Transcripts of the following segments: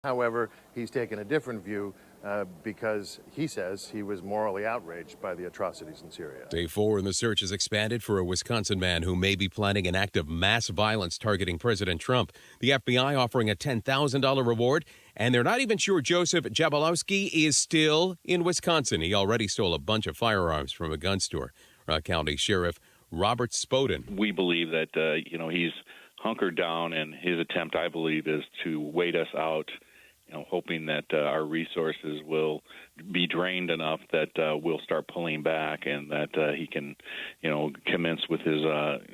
However, he's taken a different view because he says he was morally outraged by the atrocities in Syria. Day 4 in the search has expanded for a Wisconsin man who may be planning an act of mass violence targeting President Trump. The FBI offering a $10,000 reward, and they're not even sure Joseph Jablowski is still in Wisconsin. He already stole a bunch of firearms from a gun store. Rock County Sheriff Robert Spoden. We believe that, he's hunkered down, and his attempt, I believe, is to wait us out, hoping that our resources will be drained enough that we'll start pulling back and that he can, commence with his,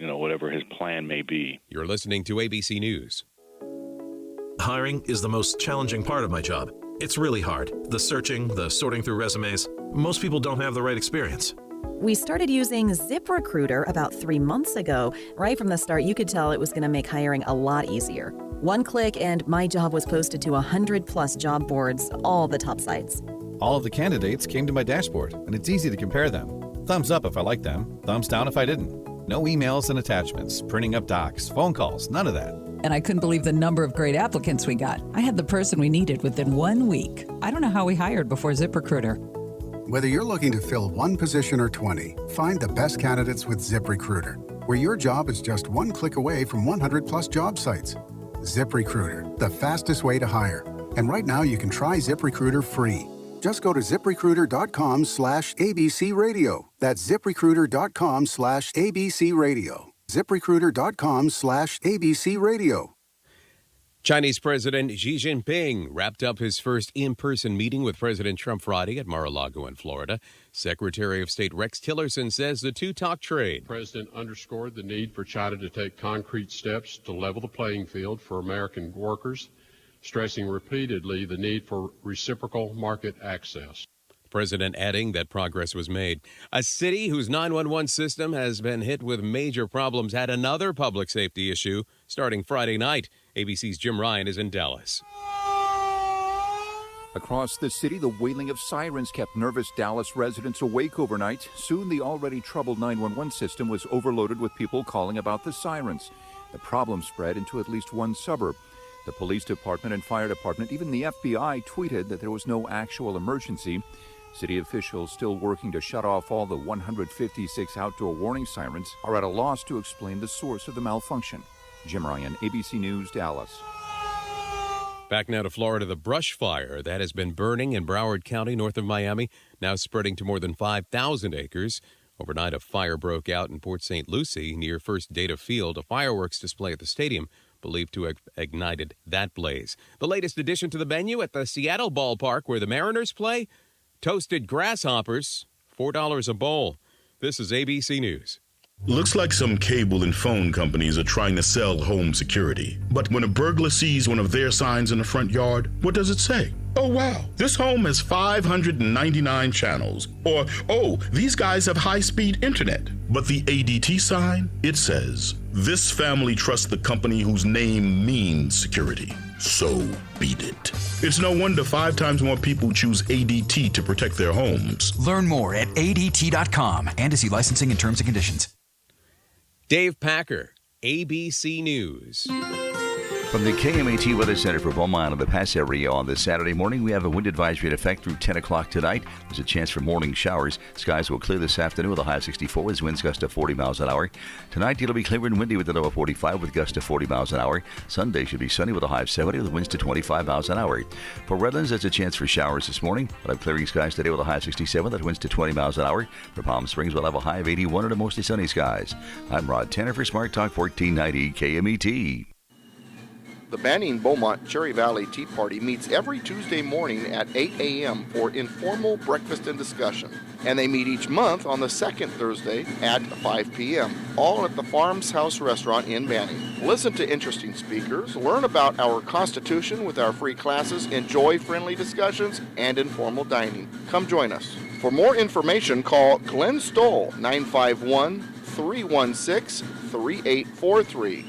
whatever his plan may be. You're listening to ABC News. Hiring is the most challenging part of my job. It's really hard. The searching, the sorting through resumes. Most people don't have the right experience. We started using ZipRecruiter about 3 months ago. Right from the start, you could tell it was going to make hiring a lot easier. One click and my job was posted to 100+ job boards, all the top sites. All of the candidates came to my dashboard, and it's easy to compare them. Thumbs up if I liked them, thumbs down if I didn't. No emails and attachments, printing up docs, phone calls, none of that. And I couldn't believe the number of great applicants we got. I had the person we needed within 1 week. I don't know how we hired before ZipRecruiter. Whether you're looking to fill one position or 20, find the best candidates with ZipRecruiter, where your job is just one click away from 100+ job sites. ZipRecruiter, the fastest way to hire. And right now you can try ZipRecruiter free. Just go to ZipRecruiter.com/ABC Radio. That's ZipRecruiter.com/ABC Radio. ZipRecruiter.com/ABC Radio. Chinese President Xi Jinping wrapped up his first in-person meeting with President Trump Friday at Mar-a-Lago in Florida. Secretary of State Rex Tillerson says the two talked trade. The president underscored the need for China to take concrete steps to level the playing field for American workers, stressing repeatedly the need for reciprocal market access. The president adding that progress was made. A city whose 911 system has been hit with major problems had another public safety issue starting Friday night. ABC's Jim Ryan is in Dallas. Across the city, the wailing of sirens kept nervous Dallas residents awake overnight. Soon, the already troubled 911 system was overloaded with people calling about the sirens. The problem spread into at least one suburb. The police department and fire department, even the FBI, tweeted that there was no actual emergency. City officials still working to shut off all the 156 outdoor warning sirens are at a loss to explain the source of the malfunction. Jim Ryan, ABC News, Dallas. Back now to Florida, the brush fire that has been burning in Broward County north of Miami, now spreading to more than 5,000 acres. Overnight, a fire broke out in Port St. Lucie near First Data Field. A fireworks display at the stadium believed to have ignited that blaze. The latest addition to the menu at the Seattle ballpark where the Mariners play, toasted grasshoppers, $4 a bowl. This is ABC News. Looks like some cable and phone companies are trying to sell home security. But when a burglar sees one of their signs in the front yard, what does it say? Oh, wow, this home has 599 channels. Or, oh, these guys have high-speed internet. But the ADT sign, it says, this family trusts the company whose name means security. So beat it. It's no wonder 5 times more people choose ADT to protect their homes. Learn more at ADT.com and to see licensing and terms and conditions. Dave Packer, ABC News. From the KMET Weather Center for Beaumont and the Pass area on this Saturday morning, we have a wind advisory in effect through 10 o'clock tonight. There's a chance for morning showers. Skies will clear this afternoon with a high of 64 as winds gust to 40 miles an hour. Tonight, it'll be clear and windy with a low of 45 with gusts to 40 miles an hour. Sunday should be sunny with a high of 70 with winds to 25 miles an hour. For Redlands, there's a chance for showers this morning. We'll have clearing skies today with a high of 67 that winds to 20 miles an hour. For Palm Springs, we'll have a high of 81 and a mostly sunny skies. I'm Rod Tanner for Smart Talk 1490 KMET. The Banning Beaumont Cherry Valley Tea Party meets every Tuesday morning at 8 a.m. for informal breakfast and discussion. And they meet each month on the second Thursday at 5 p.m., all at the Farms House Restaurant in Banning. Listen to interesting speakers, learn about our Constitution with our free classes, enjoy friendly discussions, and informal dining. Come join us. For more information, call Glenn Stoll, 951-316-3843.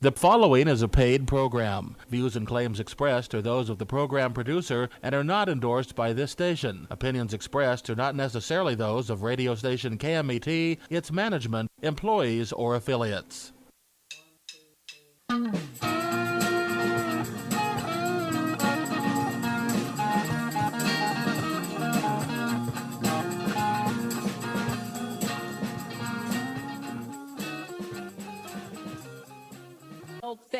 The following is a paid program. Views and claims expressed are those of the program producer and are not endorsed by this station. Opinions expressed are not necessarily those of radio station KMET, its management, employees, or affiliates.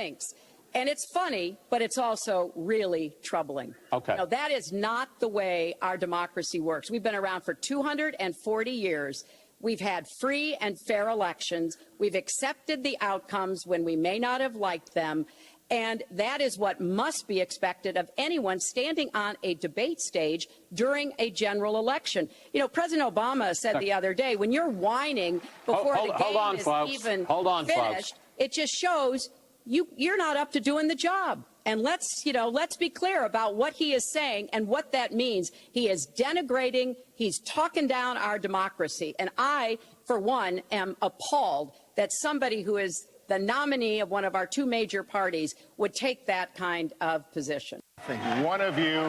thinks. And it's funny, but it's also really troubling. Okay. That is not the way our democracy works. We've been around for 240 years. We've had free and fair elections. We've accepted the outcomes when we may not have liked them. And that is what must be expected of anyone standing on a debate stage during a general election. President Obama said the other day, when you're whining before the game is even finished, it just shows you're not up to doing the job. And let's be clear about what he is saying and what that means. He is denigrating, he's talking down our democracy. And I, for one, am appalled that somebody who is the nominee of one of our two major parties would take that kind of position. One of you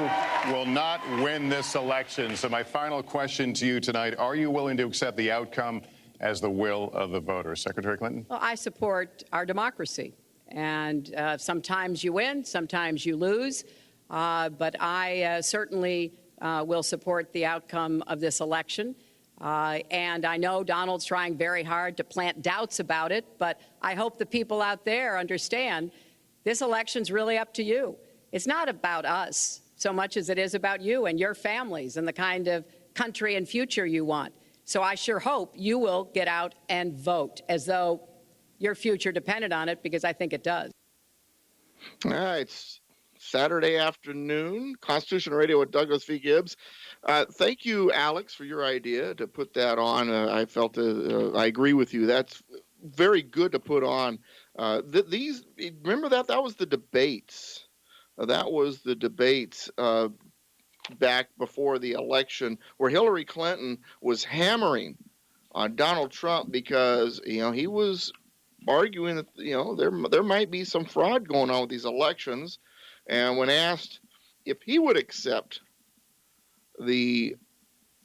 will not win this election. So my final question to you tonight, are you willing to accept the outcome as the will of the voters? Secretary Clinton? Well, I support our democracy. And sometimes you win, sometimes you lose. But I certainly will support the outcome of this election. And I know Donald's trying very hard to plant doubts about it, but I hope the people out there understand this election's really up to you. It's not about us so much as it is about you and your families and the kind of country and future you want. So I sure hope you will get out and vote as though your future depended on it, because I think it does. All right. It's Saturday afternoon, Constitution Radio with Douglas V. Gibbs. Thank you, Alex, for your idea to put that on. I felt I agree with you. That's very good to put on. Remember that was the debates. That was the debates back before the election where Hillary Clinton was hammering on Donald Trump because he was arguing that there might be some fraud going on with these elections, and when asked if he would accept the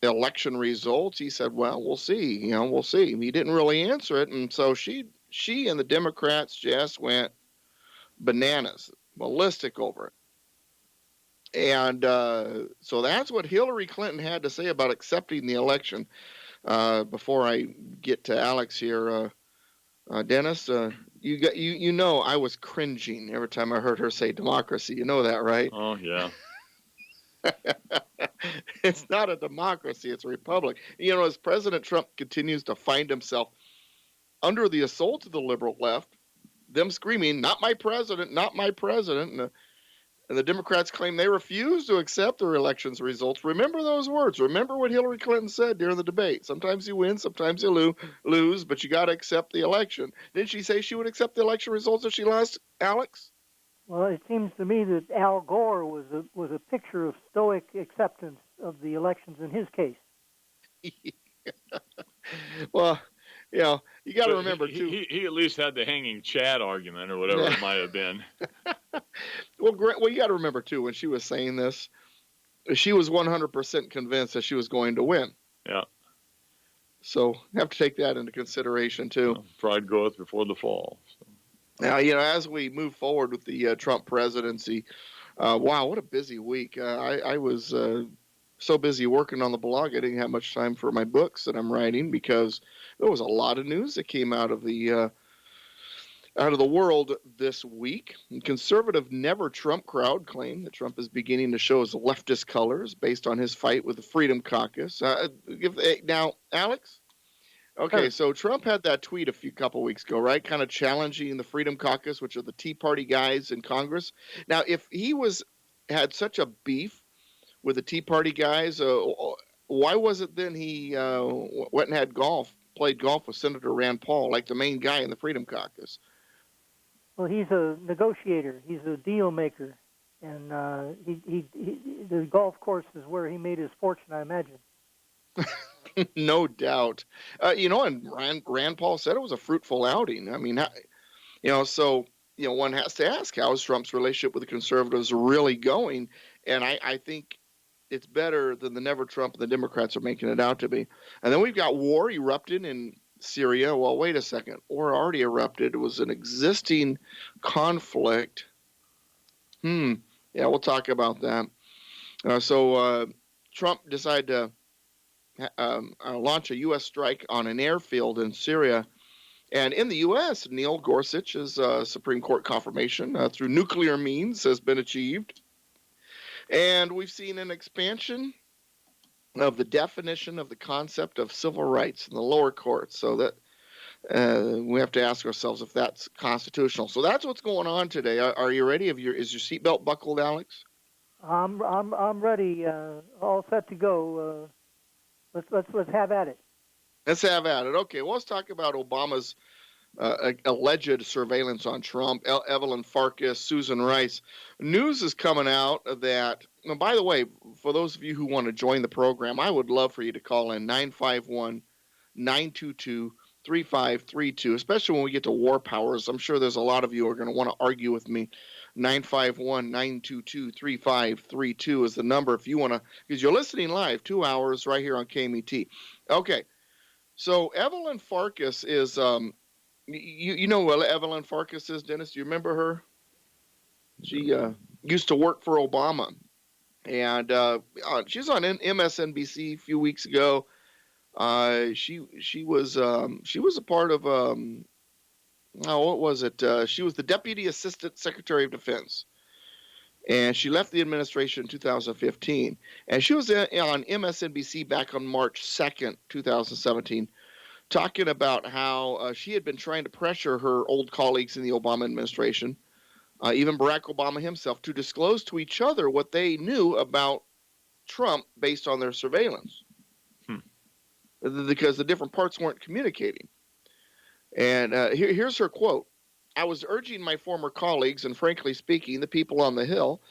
election results, he said, "Well, we'll see. We'll see." He didn't really answer it, and so she and the Democrats just went bananas, ballistic over it. And so that's what Hillary Clinton had to say about accepting the election. Before I get to Alex here, Dennis, you know I was cringing every time I heard her say democracy. You know that, right? Oh, yeah. It's not a democracy, it's a republic. As President Trump continues to find himself under the assault of the liberal left, them screaming, "Not my president, not my president," and the Democrats claim they refuse to accept their elections results. Remember those words. Remember what Hillary Clinton said during the debate. Sometimes you win, sometimes you lose, but you got to accept the election. Didn't she say she would accept the election results if she lost, Alex? Well, it seems to me that Al Gore was a picture of stoic acceptance of the elections in his case. Well, you got to remember, too. He at least had the hanging Chad argument or whatever it might have been. Well, you got to remember, too, when she was saying this, she was 100% convinced that she was going to win. Yeah. So you have to take that into consideration, too. Pride goeth before the fall. So. Now, as we move forward with the Trump presidency, wow, what a busy week. I was so busy working on the blog, I didn't have much time for my books that I'm writing because there was a lot of news that came out of the world this week. The conservative Never Trump crowd claim that Trump is beginning to show his leftist colors based on his fight with the Freedom Caucus. Now, Alex? Okay, so Trump had that tweet a couple weeks ago, right? Kind of challenging the Freedom Caucus, which are the Tea Party guys in Congress. Now, if he had such a beef with the Tea Party guys, why was it then he went and played golf with Senator Rand Paul, like the main guy in the Freedom Caucus? Well, he's a negotiator. He's a deal maker, and the golf course is where he made his fortune, I imagine. No doubt. And Rand Paul said it was a fruitful outing. I mean, so one has to ask, how is Trump's relationship with the conservatives really going? And I think it's better than the Never Trump and the Democrats are making it out to be. And then we've got war erupting in Syria. Well, wait a second. War already erupted. It was an existing conflict. Yeah, we'll talk about that. So Trump decided to launch a U.S. strike on an airfield in Syria And in the U.S., Neil Gorsuch's Supreme Court confirmation through nuclear means has been achieved. And we've seen an expansion of the definition of the concept of civil rights in the lower courts. So that we have to ask ourselves if that's constitutional. So that's what's going on today. Are you ready? Is your seatbelt buckled, Alex? I'm ready. All set to go. Let's have at it. Let's have at it. Okay, well, let's talk about Obama's alleged surveillance on Trump. Evelyn Farkas, Susan Rice. News is coming out that, by the way, for those of you who want to join the program, I would love for you to call in 951-922-3532, especially when we get to war powers. I'm sure there's a lot of you who are going to want to argue with me. 951-922-3532 is the number if you want to, because you're listening live 2 hours right here on KMET. Okay, so Evelyn Farkas is, you know who Evelyn Farkas is, Dennis? Do you remember her? She used to work for Obama, and she was on MSNBC a few weeks ago. She was a part of what was it? She was the Deputy Assistant Secretary of Defense, and she left the administration in 2015. And she was on MSNBC back on March 2nd, 2017, talking about how she had been trying to pressure her old colleagues in the Obama administration, even Barack Obama himself, to disclose to each other what they knew about Trump based on their surveillance, because the different parts weren't communicating. And here's her quote. "I was urging my former colleagues, and frankly speaking, the people on the Hill,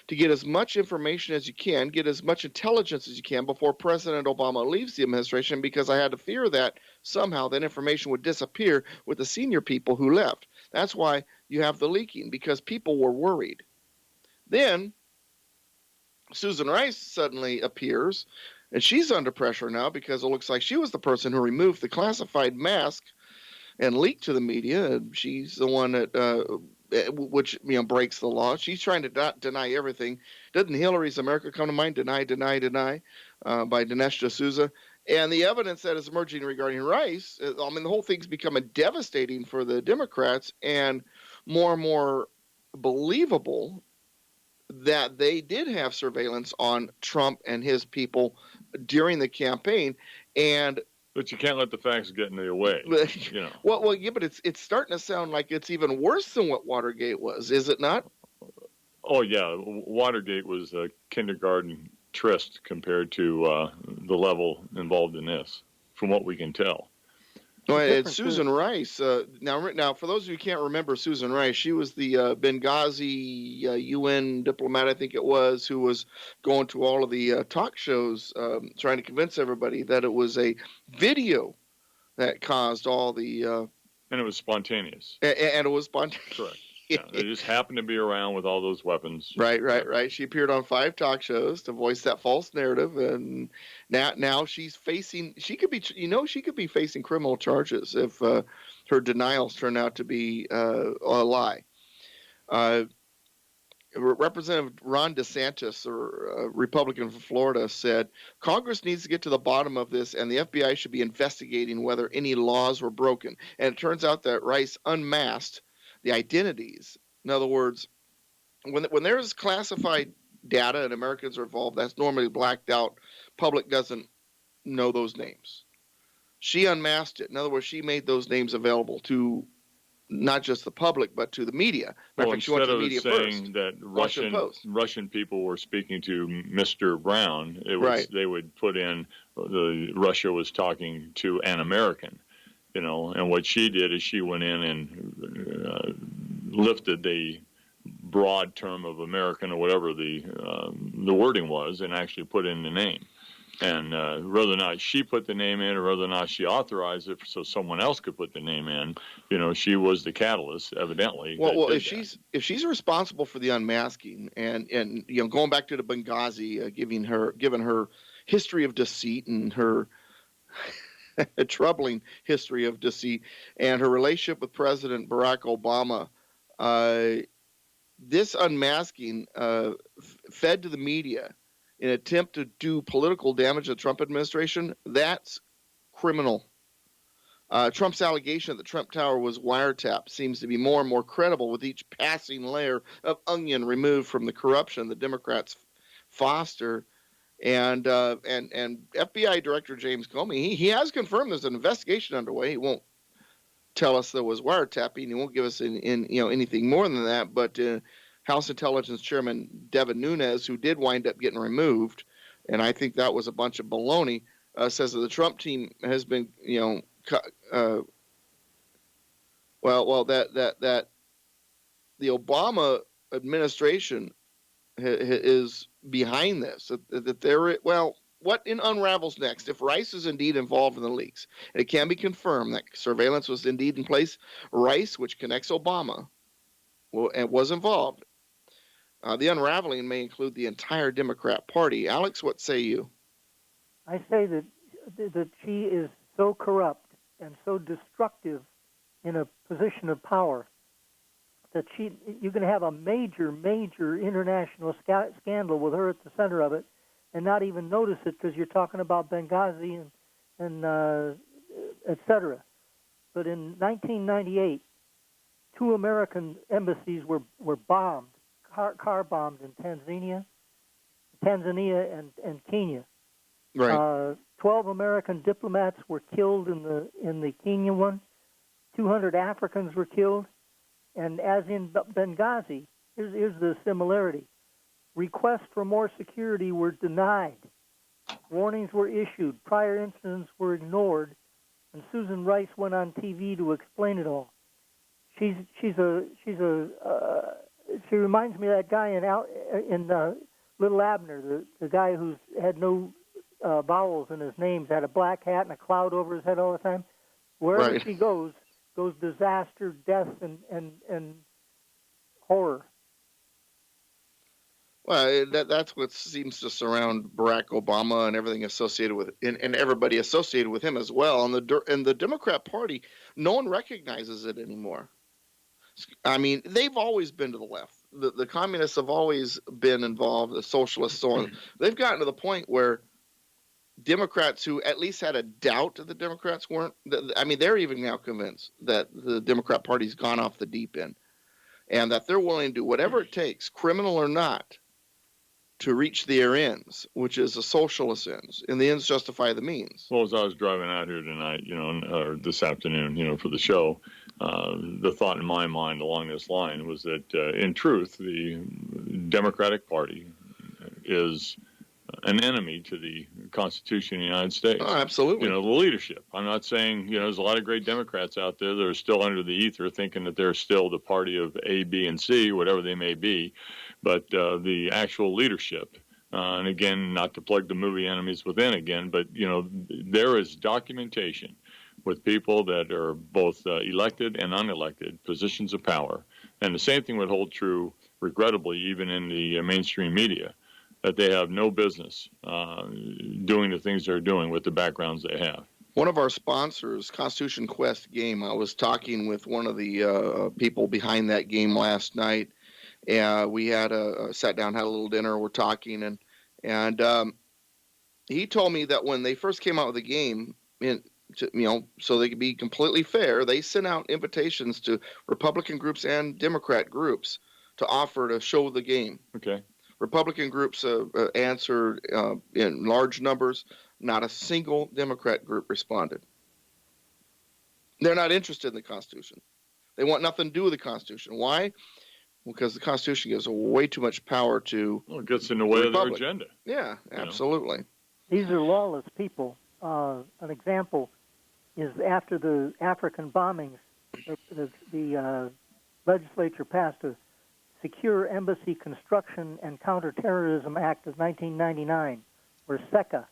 to get as much information as you can, get as much intelligence as you can before President Obama leaves the administration, because I had to fear that somehow that information would disappear with the senior people who left. That's why you have the leaking, because people were worried." Then Susan Rice suddenly appears, and she's under pressure now because it looks like she was the person who removed the classified mask and leaked to the media. She's the one that, which breaks the law. She's trying to deny everything. Doesn't Hillary's America come to mind? Deny, deny, deny, by Dinesh D'Souza. And the evidence that is emerging regarding Rice, the whole thing's becoming devastating for the Democrats, and more believable that they did have surveillance on Trump and his people during the campaign. But you can't let the facts get in the way. Well, yeah, but it's starting to sound like it's even worse than what Watergate was, is it not? Oh yeah, Watergate was a kindergarten tryst compared to the level involved in this, from what we can tell. Well, it's Susan Rice. Now, for those of you who can't remember Susan Rice, she was the Benghazi UN diplomat, I think it was, who was going to all of the talk shows trying to convince everybody that it was a video that caused all the... and it was spontaneous. And it was spontaneous. Correct. Yeah, they just happened to be around with all those weapons. Right. She appeared on 5 talk shows to voice that false narrative, and now she's facing. She could be facing criminal charges if her denials turn out to be a lie. Representative Ron DeSantis, a Republican from Florida, said Congress needs to get to the bottom of this, and the FBI should be investigating whether any laws were broken. And it turns out that Rice unmasked the identities. In other words, when there's classified data and Americans are involved, that's normally blacked out. Public doesn't know those names. She unmasked it. In other words, she made those names available to not just the public, but to the media. Well, instead of saying that Russian people were speaking to Mr. Brown, they would put in Russia was talking to an American. And what she did is she went in and lifted the broad term of American or whatever the wording was, and actually put in the name. And whether or not she put the name in, or whether or not she authorized it so someone else could put the name in, she was the catalyst, evidently. Well, if she's responsible for the unmasking, and going back to the Benghazi, given her history of deceit and her a troubling history of deceit, and her relationship with President Barack Obama, this unmasking fed to the media in an attempt to do political damage to the Trump administration, that's criminal. Trump's allegation that the Trump Tower was wiretapped seems to be more and more credible with each passing layer of onion removed from the corruption the Democrats foster. And FBI Director James Comey, he has confirmed there's an investigation underway. He won't tell us there was wiretapping. He won't give us anything more than that. But House Intelligence Chairman Devin Nunes, who did wind up getting removed, and I think that was a bunch of baloney, says that the Trump team has been, that the Obama administration is behind this. What unravels next? If Rice is indeed involved in the leaks, and it can be confirmed that surveillance was indeed in place, Rice, which connects Obama, was involved. The unraveling may include the entire Democrat Party. Alex, what say you? I say that she is so corrupt and so destructive in a position of power that you can have a major international scandal with her at the center of it and not even notice it because you're talking about Benghazi and et cetera. But in 1998, 2 American embassies were bombed, car bombed in Tanzania and Kenya. Right. 12 American diplomats were killed in the Kenya one. 200 Africans were killed. And as in Benghazi, here's the similarity. Requests for more security were denied. Warnings were issued. Prior incidents were ignored. And Susan Rice went on TV to explain it all. She reminds me of that guy in Little Abner, the guy who's had no vowels in his names, had a black hat and a cloud over his head all the time. Wherever she goes disaster, death, and horror. Well, that's what seems to surround Barack Obama and everything associated with it, and everybody associated with him as well. And the Democrat Party, no one recognizes it anymore. I mean, they've always been to the left. The communists have always been involved, the socialists, so on. They've gotten to the point where Democrats who at least had a doubt that the Democrats weren't, they're even now convinced that the Democrat Party's gone off the deep end and that they're willing to do whatever it takes, criminal or not, to reach their ends, which is the socialist ends, and the ends justify the means. Well, as I was driving out here tonight, or this afternoon, for the show, the thought in my mind along this line was that, in truth, the Democratic Party is an enemy to the Constitution of the United States. Oh, absolutely. The leadership. I'm not saying, there's a lot of great Democrats out there that are still under the ether thinking that they're still the party of A, B, and C, whatever they may be. But the actual leadership, and again, not to plug the movie Enemies Within again, but, there is documentation with people that are both elected and unelected positions of power. And the same thing would hold true, regrettably, even in the mainstream media, that they have no business doing the things they're doing with the backgrounds they have. One of our sponsors, Constitution Quest Game, I was talking with one of the people behind that game last night. We had sat down, had a little dinner, we're talking, and he told me that when they first came out with the game, so they could be completely fair, they sent out invitations to Republican groups and Democrat groups to offer to show the game. Okay. Republican groups answered in large numbers. Not a single Democrat group responded. They're not interested in the Constitution. They want nothing to do with the Constitution. Why? Because the Constitution gives way too much power to. Well, it gets in the way of their agenda. Yeah, absolutely. These are lawless people. An example is after the African bombings, the legislature passed a Secure Embassy Construction and Counterterrorism Act of 1999, or SECA,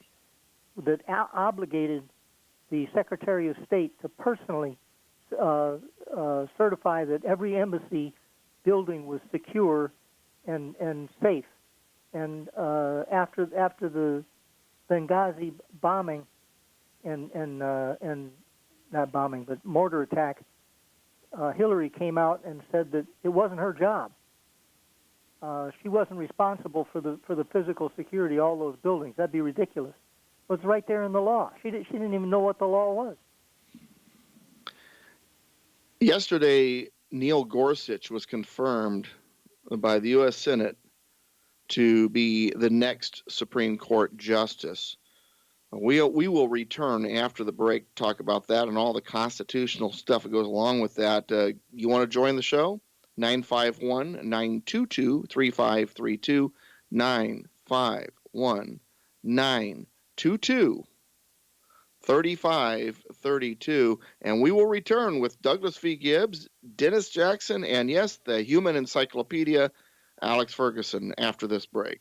that obligated the Secretary of State to personally certify that every embassy building was secure and safe. And after the Benghazi bombing and not bombing but mortar attack, Hillary came out and said that it wasn't her job. She wasn't responsible for the physical security of all those buildings. That'd be ridiculous. It was right there in the law. She didn't even know what the law was. Yesterday, Neil Gorsuch was confirmed by the U.S. Senate to be the next Supreme Court justice. We will return after the break to talk about that and all the constitutional stuff that goes along with that. You want to join the show? 951-922-3532, 951-922-3532. And we will return with Douglas V. Gibbs, Dennis Jackson, and yes, the human encyclopedia, Alex Ferguson, after this break.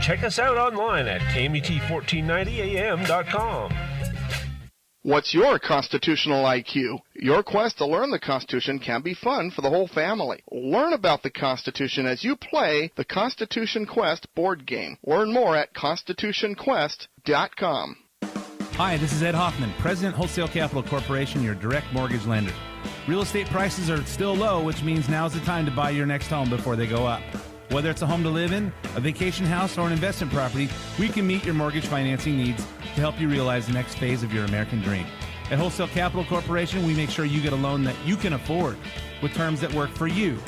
Check us out online at KMET1490am.com. What's your constitutional IQ? Your quest to learn the Constitution can be fun for the whole family. Learn about the Constitution as you play the Constitution Quest board game. Learn more at constitutionquest.com. Hi, this is Ed Hoffman, President Wholesale Capital Corporation, your direct mortgage lender. Real estate prices are still low, which means now's the time to buy your next home before they go up. Whether it's a home to live in, a vacation house, or an investment property, we can meet your mortgage financing needs to help you realize the next phase of your American dream. At Wholesale Capital Corporation, we make sure you get a loan that you can afford with terms that work for you.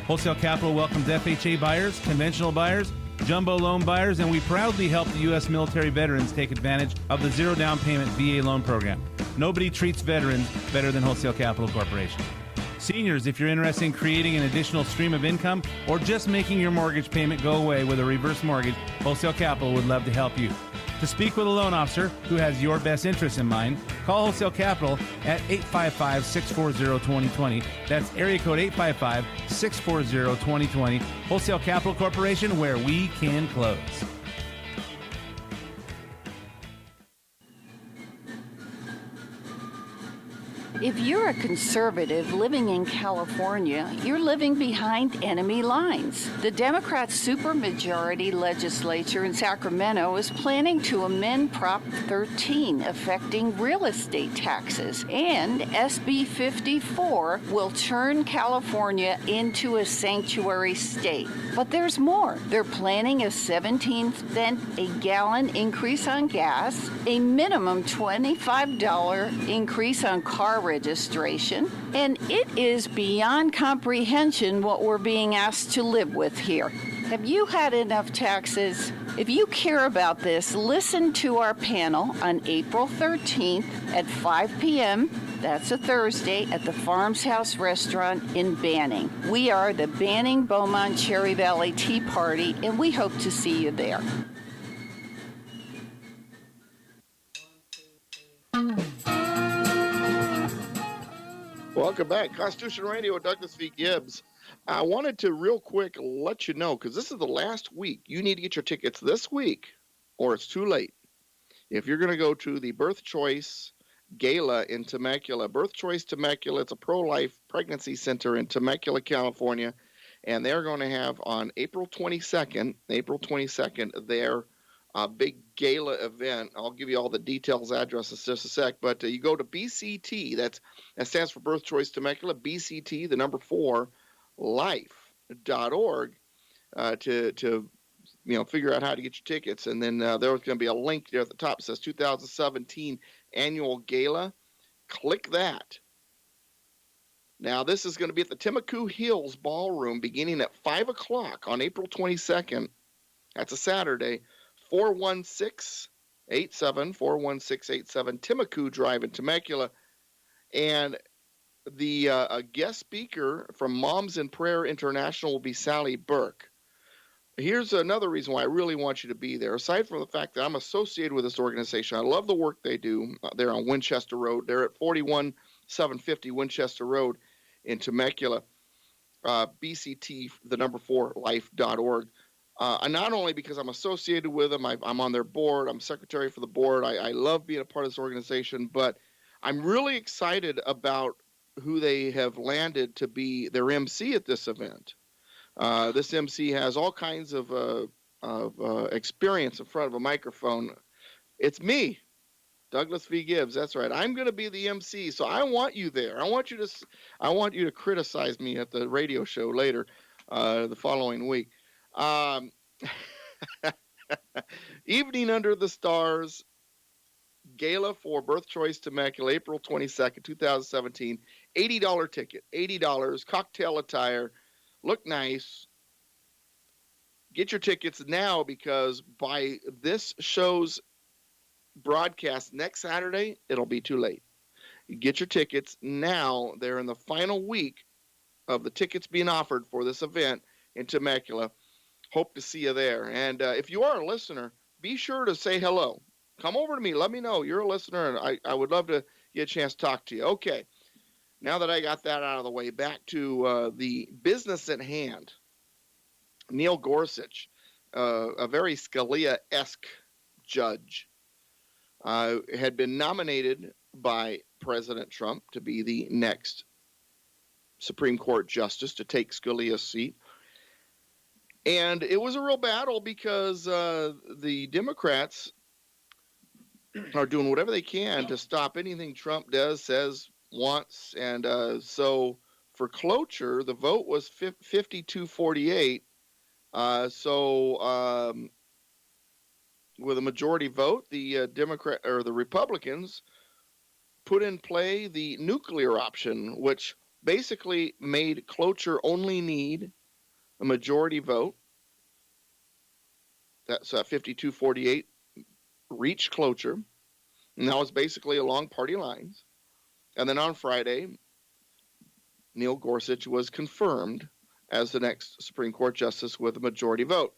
Wholesale Capital welcomes FHA buyers, conventional buyers, jumbo loan buyers, and we proudly help the U.S. military veterans take advantage of the zero down payment VA loan program. Nobody treats veterans better than Wholesale Capital Corporation. Seniors, if you're interested in creating an additional stream of income or just making your mortgage payment go away with a reverse mortgage, Wholesale Capital would love to help you. To speak with a loan officer who has your best interests in mind, call Wholesale Capital at 855-640-2020. That's area code 855-640-2020. Wholesale Capital Corporation, where we can close. If you're a conservative living in California, you're living behind enemy lines. The Democrat supermajority legislature in Sacramento is planning to amend Prop 13 affecting real estate taxes, and SB 54 will turn California into a sanctuary state. But there's more. They're planning a 17-cent a gallon increase on gas, a minimum $25 increase on car registration, and it is beyond comprehension what we're being asked to live with here. Have you had enough taxes? If you care about this, listen to our panel on April 13th at 5 p.m. That's a Thursday at the Farms House Restaurant in Banning. We are the Banning Beaumont Cherry Valley Tea Party, and we hope to see you there. Welcome back. Constitution Radio with Douglas V. Gibbs. I wanted to real quick let you know, because this is the last week. You need to get your tickets this week, or it's too late. If you're going to go to the Birth Choice Gala in Temecula, Birth Choice Temecula, it's a pro-life pregnancy center in Temecula, California, and they're going to have on April 22nd, their big gala event. I'll give you all the details, addresses just a sec, but you go to BCT, that stands for Birth Choice Temecula, BCT, the number 4, life.org to figure out how to get your tickets. And then there's going to be a link there at the top that says 2017 Annual Gala. Click that. Now, this is going to be at the Timacu Hills Ballroom beginning at 5 o'clock on April 22nd. That's a Saturday. 41687 Timacu Drive in Temecula. And the guest speaker from Moms in Prayer International will be Sally Burke. Here's another reason why I really want you to be there. Aside from the fact that I'm associated with this organization, I love the work they do. They're on Winchester Road. They're at 41750 Winchester Road in Temecula. BCT, the number 4, life.org. And not only because I'm associated with them, I'm on their board, I'm secretary for the board, I love being a part of this organization, but I'm really excited about who they have landed to be their MC at this event. This MC has all kinds of experience in front of a microphone. It's me, Douglas v. Gibbs. That's right. I'm going to be the MC, so I want you there. I want you to criticize me at the radio show later, the following week. Evening Under the Stars, Gala for Birth Choice Temecula, April 22nd, 2017. $80 ticket, $80, cocktail attire, look nice. Get your tickets now, because by this show's broadcast next Saturday, it'll be too late. You get your tickets now. They're in the final week of the tickets being offered for this event in Temecula. Hope to see you there. And if you are a listener, be sure to say hello. Come over to me. Let me know you're a listener, and I would love to get a chance to talk to you. Okay. Now that I got that out of the way, back to the business at hand. Neil Gorsuch, a very Scalia-esque judge, had been nominated by President Trump to be the next Supreme Court justice to take Scalia's seat. And it was a real battle, because the Democrats are doing whatever they can to stop anything Trump does, says, wants. And so for cloture, the vote was 52-48. With a majority vote, the the Republicans put in play the nuclear option, which basically made cloture only need a majority vote. That's 52-48 reached cloture, and that was basically along party lines. And then on Friday, Neil Gorsuch was confirmed as the next Supreme Court justice with a majority vote.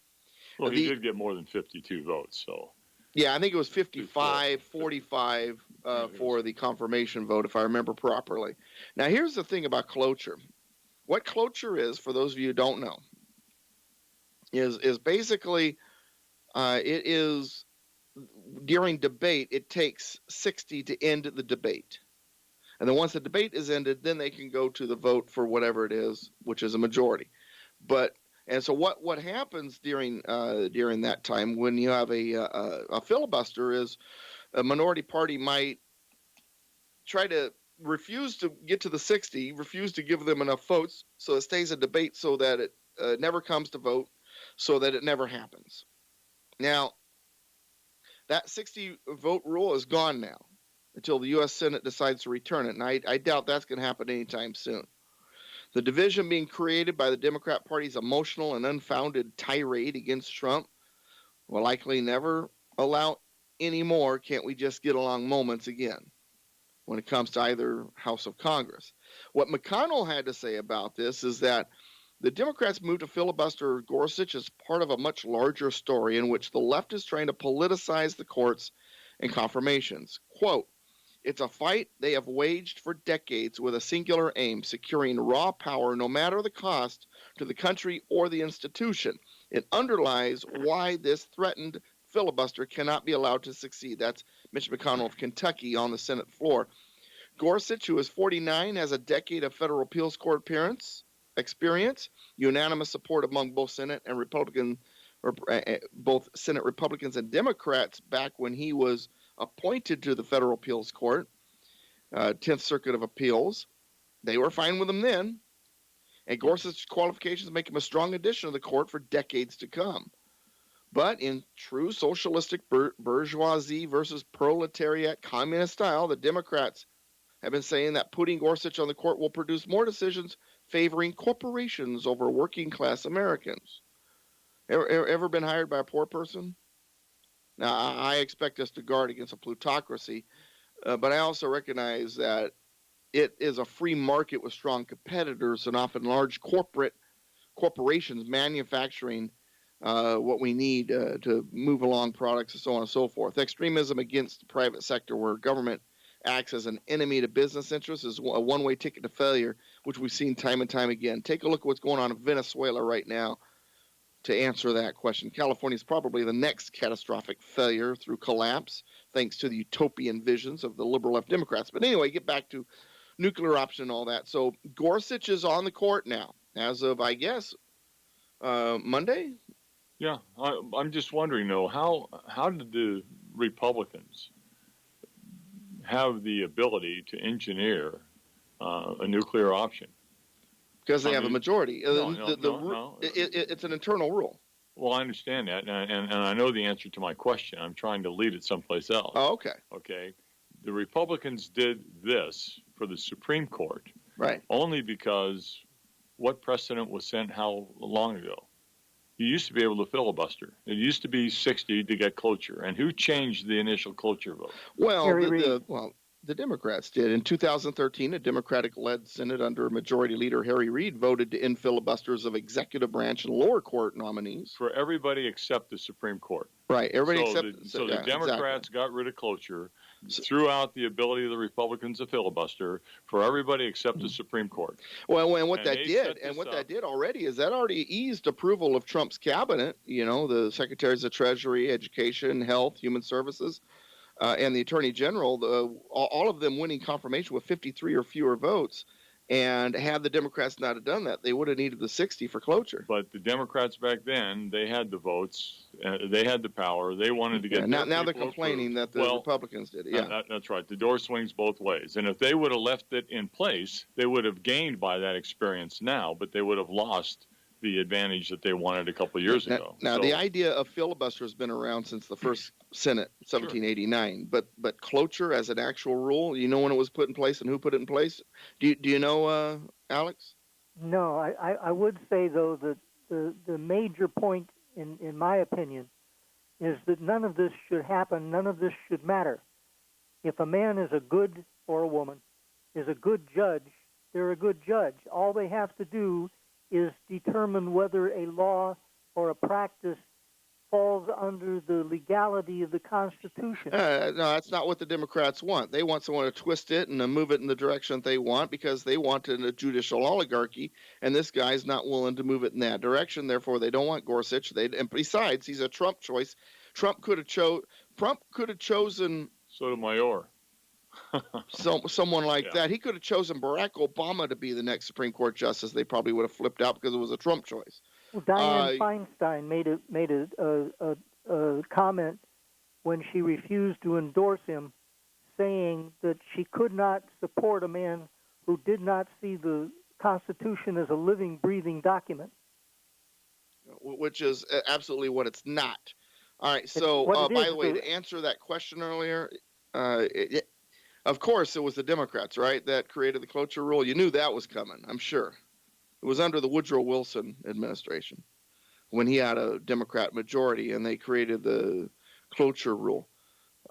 Well, he did get more than 52 votes, so. Yeah, I think it was 55-45 for the confirmation vote, if I remember properly. Now, here's the thing about cloture. What cloture is, for those of you who don't know, is basically it is during debate, it takes 60 to end the debate. And then once the debate is ended, then they can go to the vote for whatever it is, which is a majority. And so what happens during that time when you have a filibuster is a minority party might try to refuse to get to the 60, refuse to give them enough votes so it stays a debate, so that it never comes to vote, so that it never happens. Now, that 60 vote rule is gone now until the U.S. Senate decides to return it, and I doubt that's going to happen anytime soon. The division being created by the Democrat Party's emotional and unfounded tirade against Trump will likely never allow any more can't we just get along moments again when it comes to either House of Congress. What McConnell had to say about this is that the Democrats moved to filibuster Gorsuch as part of a much larger story in which the left is trying to politicize the courts and confirmations. Quote, "It's a fight they have waged for decades with a singular aim, securing raw power no matter the cost to the country or the institution. It underlies why this threatened filibuster cannot be allowed to succeed." That's Mitch McConnell of Kentucky on the Senate floor. Gorsuch, who is 49, has a decade of federal appeals court experience, unanimous support among both Senate and Republican, both Senate Republicans and Democrats back when he was appointed to the Federal Appeals Court, 10th Circuit of Appeals. They were fine with him then. And Gorsuch's qualifications make him a strong addition to the court for decades to come. But in true socialistic bourgeoisie versus proletariat communist style, the Democrats have been saying that putting Gorsuch on the court will produce more decisions favoring corporations over working class Americans. Ever been hired by a poor person? Now, I expect us to guard against a plutocracy, but I also recognize that it is a free market with strong competitors and often large corporations manufacturing what we need to move along products and so on and so forth. Extremism against the private sector, where government acts as an enemy to business interests, is a one-way ticket to failure, which we've seen time and time again. Take a look at what's going on in Venezuela right now to answer that question. California is probably the next catastrophic failure through collapse, thanks to the utopian visions of the liberal left Democrats. But anyway, get back to nuclear option and all that. So Gorsuch is on the court now, as of, I guess, Monday? Yeah, I'm just wondering, though, how did the Republicans have the ability to engineer a nuclear option. Because they have a majority. No. It's an internal rule. Well, I understand that, and I know the answer to my question. I'm trying to lead it someplace else. Oh, okay. Okay. The Republicans did this for the Supreme Court. Right. Only because what precedent was set how long ago? You used to be able to filibuster. It used to be 60 to get cloture. And who changed the initial cloture vote? Well, the Democrats did. In 2013, a Democratic-led Senate under Majority Leader Harry Reid voted to end filibusters of executive branch and lower court nominees. For everybody except the Supreme Court. Right. Everybody So the Democrats got rid of cloture, threw out the ability of the Republicans to filibuster for everybody except the Supreme Court. Well, and what that did already is that already eased approval of Trump's cabinet, the secretaries of Treasury, Education, Health, Human Services, and the Attorney General, all of them winning confirmation with 53 or fewer votes. And had the Democrats not have done that, they would have needed the 60 for cloture. But the Democrats back then, they had the votes, they had the power, they wanted to get. Now they're complaining that the Republicans did it. Yeah, that's right. The door swings both ways, and if they would have left it in place, they would have gained by that experience now, but they would have lost the advantage that they wanted a couple of years ago. Now the idea of filibuster has been around since the first Senate, 1789. Sure. But cloture as an actual rule, you know when it was put in place and who put it in place? Do you know, Alex? No, I would say though that the major point in my opinion is that none of this should happen. None of this should matter. If a man is a good or a woman is a good judge, they're a good judge. All they have to do is determine whether a law or a practice falls under the legality of the Constitution. No, that's not what the Democrats want. They want someone to twist it and to move it in the direction they want because they want a judicial oligarchy, and this guy's not willing to move it in that direction. Therefore, they don't want Gorsuch. And besides, he's a Trump choice. Trump could have chosen Sotomayor. Someone like that. He could have chosen Barack Obama to be the next Supreme Court justice. They probably would have flipped out because it was a Trump choice. Well, Dianne Feinstein made a comment when she refused to endorse him, saying that she could not support a man who did not see the Constitution as a living, breathing document. Which is absolutely what it's not. All right. So, by the way, to answer that question earlier, of course, it was the Democrats, right, that created the cloture rule. You knew that was coming, I'm sure. It was under the Woodrow Wilson administration when he had a Democrat majority, and they created the cloture rule.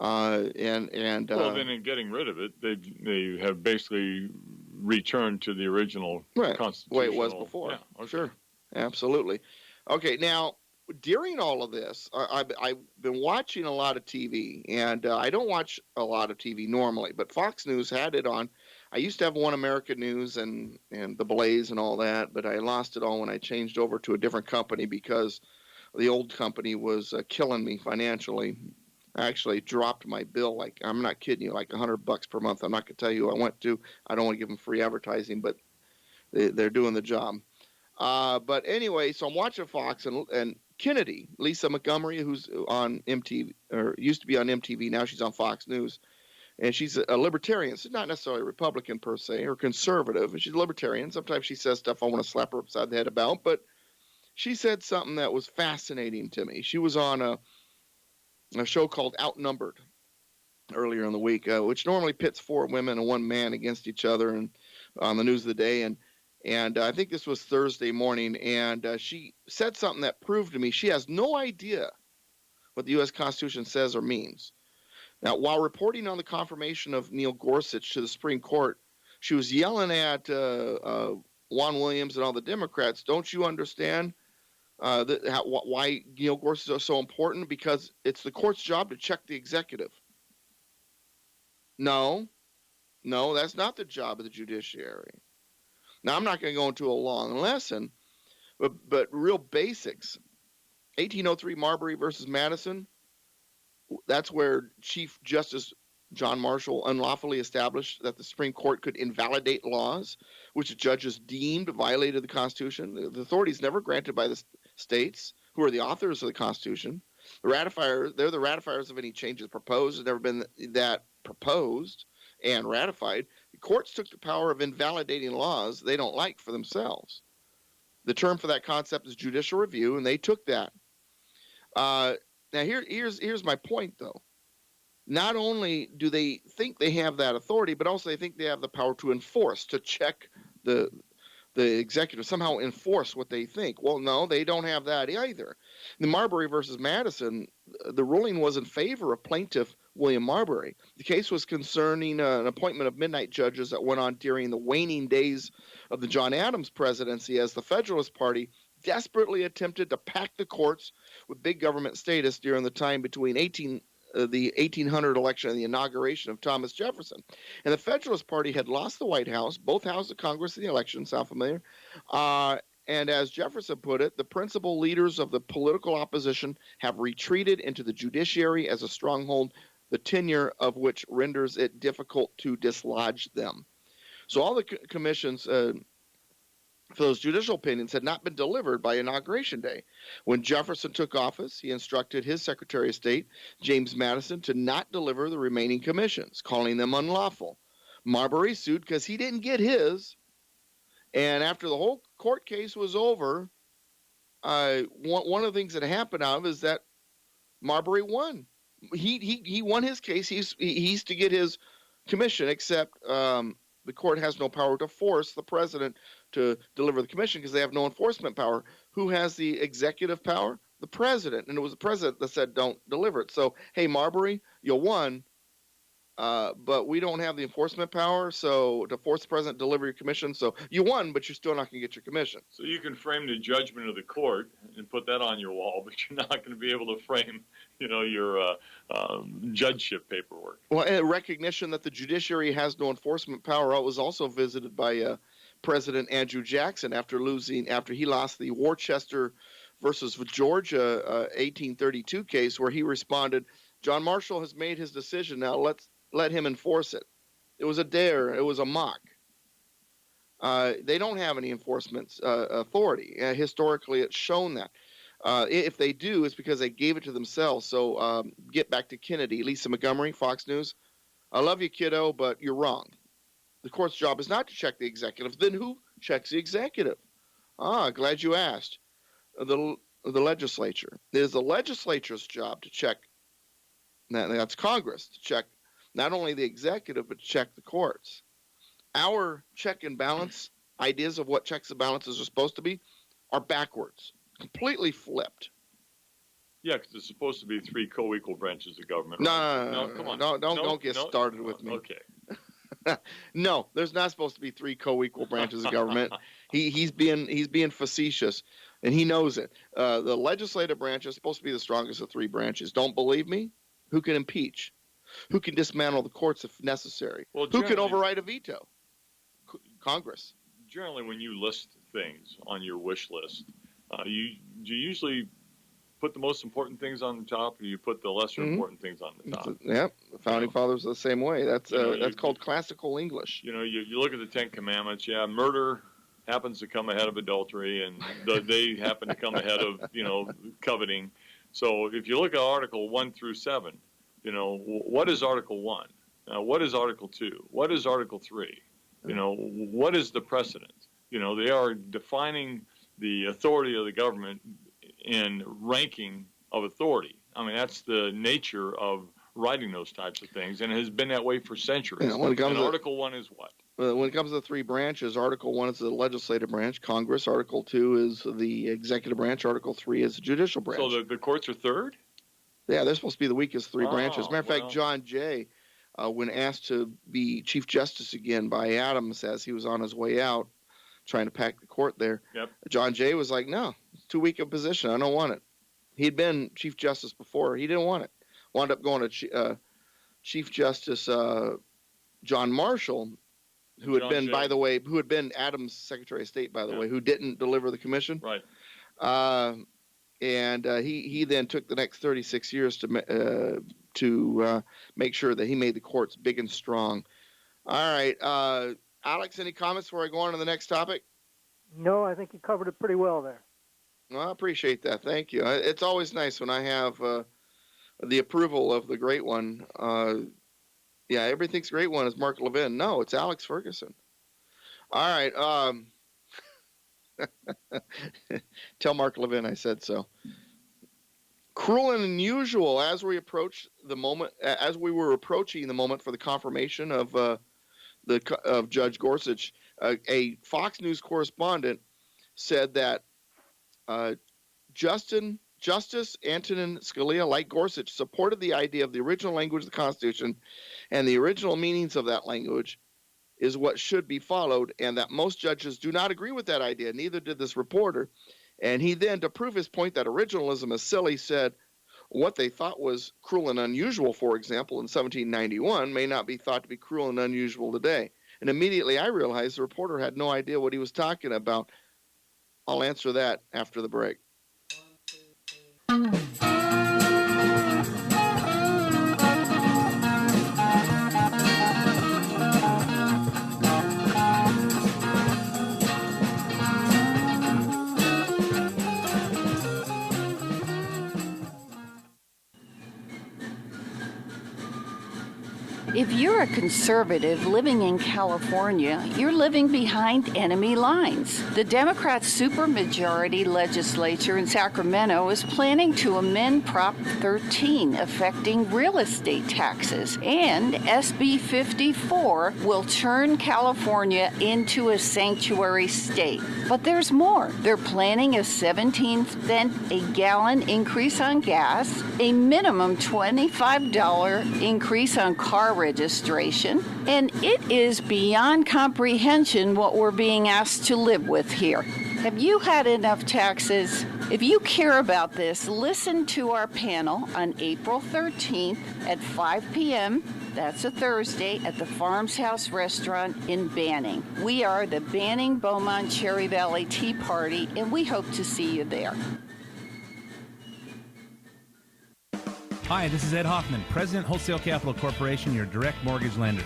Well, then in getting rid of it, they have basically returned to the original constitutional way it was before. Yeah, okay. Sure, absolutely. Okay, now during all of this, I've been watching a lot of TV, and I don't watch a lot of TV normally, but Fox News had it on. I used to have One American News and The Blaze and all that, but I lost it all when I changed over to a different company because the old company was killing me financially. I actually dropped my bill, like, I'm not kidding you, like $100 per month. I'm not going to tell you who I went to. I don't want to give them free advertising, but they're doing the job. But anyway, so I'm watching Fox, and Kennedy, Lisa Montgomery, who's on MTV, or used to be on MTV, now she's on Fox News. And she's a libertarian. She's not necessarily a Republican per se, or conservative. And she's a libertarian. Sometimes she says stuff I want to slap her upside the head about. But she said something that was fascinating to me. She was on a show called Outnumbered earlier in the week, which normally pits 4 women and 1 man against each other and on the news of the day. And I think this was Thursday morning. And she said something that proved to me she has no idea what the U.S. Constitution says or means. Now, while reporting on the confirmation of Neil Gorsuch to the Supreme Court, she was yelling at Juan Williams and all the Democrats, don't you understand why Neil Gorsuch is so important? Because it's the court's job to check the executive. No, that's not the job of the judiciary. Now, I'm not going to go into a long lesson, but real basics. 1803 Marbury versus Madison. That's where Chief Justice John Marshall unlawfully established that the Supreme Court could invalidate laws which the judges deemed violated the Constitution. The authority is never granted by the states, who are the authors of the Constitution. They're the ratifiers of any changes proposed. There's never been that proposed and ratified, the courts took the power of invalidating laws they don't like for themselves. The term for that concept is judicial review, and they took that. Now, here's my point, though. Not only do they think they have that authority, but also they think they have the power to enforce, to check the executive, somehow enforce what they think. Well, no, they don't have that either. In Marbury versus Madison, the ruling was in favor of plaintiff William Marbury. The case was concerning an appointment of midnight judges that went on during the waning days of the John Adams presidency, as the Federalist Party desperately attempted to pack the courts with big government status during the time between the 1800 election and the inauguration of Thomas Jefferson. And the Federalist Party had lost the White House, both houses of Congress in the election, sound familiar? And as Jefferson put it, the principal leaders of the political opposition have retreated into the judiciary as a stronghold, the tenure of which renders it difficult to dislodge them. So all the commissions for those judicial opinions had not been delivered by Inauguration Day. When Jefferson took office, he instructed his Secretary of State, James Madison, to not deliver the remaining commissions, calling them unlawful. Marbury sued because he didn't get his, and after the whole court case was over, one of the things that happened out of it is that Marbury won. He won his case. He's to get his commission, except the court has no power to force the president to deliver the commission because they have no enforcement power. Who has the executive power? The president. And it was the president that said don't deliver it. So, hey, Marbury, you won, but we don't have the enforcement power, so to force the president to deliver your commission. So you won, but you're still not going to get your commission. So you can frame the judgment of the court and put that on your wall, but you're not going to be able to frame, your judgeship paperwork. Well, and recognition that the judiciary has no enforcement power was also visited by President Andrew Jackson after he lost the Worcester versus Georgia 1832 case, where he responded, John Marshall has made his decision. Now let him enforce it. It was a dare. It was a mock. They don't have any enforcement authority. Historically, it's shown that. If they do, it's because they gave it to themselves. So get back to Kennedy. Lisa Montgomery, Fox News. I love you, kiddo, but you're wrong. The court's job is not to check the executive. Then who checks the executive? Glad you asked. The legislature. It is the legislature's job to check. That's Congress, to check not only the executive, but to check the courts. Our check and balance ideas of what checks and balances are supposed to be are backwards, completely flipped. Yeah, because it's supposed to be 3 co-equal branches of government. No, come on. Don't get started with me. Okay. No, there's not supposed to be 3 co-equal branches of government. He's being facetious, and he knows it. The legislative branch is supposed to be the strongest of 3 branches. Don't believe me? Who can impeach? Who can dismantle the courts if necessary? Well, who can override a veto? Congress. Generally, when you list things on your wish list, do you usually put the most important things on the top, or you put the lesser important things on the top? Yeah, the founding fathers are the same way. That's called classical English. You look at the 10 Commandments. Yeah, murder happens to come ahead of adultery, and they happen to come ahead of coveting. So if you look at Article 1 through 7, what is Article 1? What is Article 2? What is Article 3? What is the precedent? They are defining the authority of the government in ranking of authority. I mean, that's the nature of writing those types of things, and it has been that way for centuries. Article 1 is what? When it comes to the 3 branches, Article 1 is the legislative branch, Congress. Article 2 is the executive branch. Article 3 is the judicial branch. So the courts are third? Yeah, they're supposed to be the weakest 3 branches. Matter of fact, John Jay, when asked to be Chief Justice again by Adams as he was on his way out, trying to pack the court there, John Jay was like, no, it's too weak a position. I don't want it. He'd been Chief Justice before. He didn't want it. Wound up going to Chief Justice John Marshall, who had been Adams' Secretary of State, by the way, who didn't deliver the commission. Right. And he then took the next 36 years to make sure that he made the courts big and strong. All right. Alex, any comments before I go on to the next topic? No, I think you covered it pretty well there. Well, I appreciate that. Thank you. It's always nice when I have the approval of the great one. Yeah, everything's a great one is Mark Levin. No, it's Alex Ferguson. All right. Tell Mark Levin I said so. Cruel and unusual as we approach the moment, as we were approaching the moment for the confirmation of Judge Gorsuch. A Fox News correspondent said that Justice Antonin Scalia, like Gorsuch, supported the idea of the original language of the Constitution and the original meanings of that language is what should be followed, and that most judges do not agree with that idea. Neither did this reporter. And he then, to prove his point that originalism is silly, said what they thought was cruel and unusual, for example, in 1791, may not be thought to be cruel and unusual today. And immediately I realized the reporter had no idea what he was talking about. I'll answer that after the break. If you're a conservative living in California, you're living behind enemy lines. The Democrat supermajority legislature in Sacramento is planning to amend Prop 13 affecting real estate taxes, and SB 54 will turn California into a sanctuary state. But there's more. They're planning a 17-cent a gallon increase on gas, a minimum $25 increase on car registration, and it is beyond comprehension what we're being asked to live with here. Have you had enough taxes? If you care about this, listen to our panel on April 13th at 5 p.m. That's a Thursday at the Farms House Restaurant in Banning. We are the Banning Beaumont Cherry Valley Tea Party, and we hope to see you there. Hi, this is Ed Hoffman, President Wholesale Capital Corporation, your direct mortgage lender.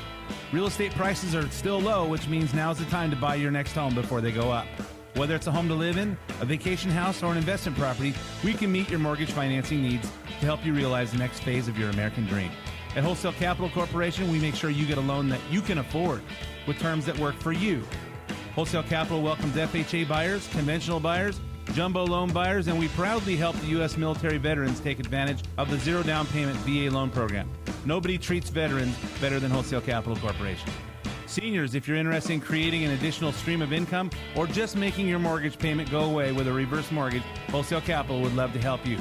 Real estate prices are still low, which means now's the time to buy your next home before they go up. Whether it's a home to live in, a vacation house, or an investment property, we can meet your mortgage financing needs to help you realize the next phase of your American dream. At Wholesale Capital Corporation, we make sure you get a loan that you can afford with terms that work for you. Wholesale Capital welcomes FHA buyers, conventional buyers, jumbo loan buyers, and we proudly help the U.S. military veterans take advantage of the zero down payment VA loan program. Nobody treats veterans better than Wholesale Capital Corporation. Seniors, if you're interested in creating an additional stream of income or just making your mortgage payment go away with a reverse mortgage, Wholesale Capital would love to help you.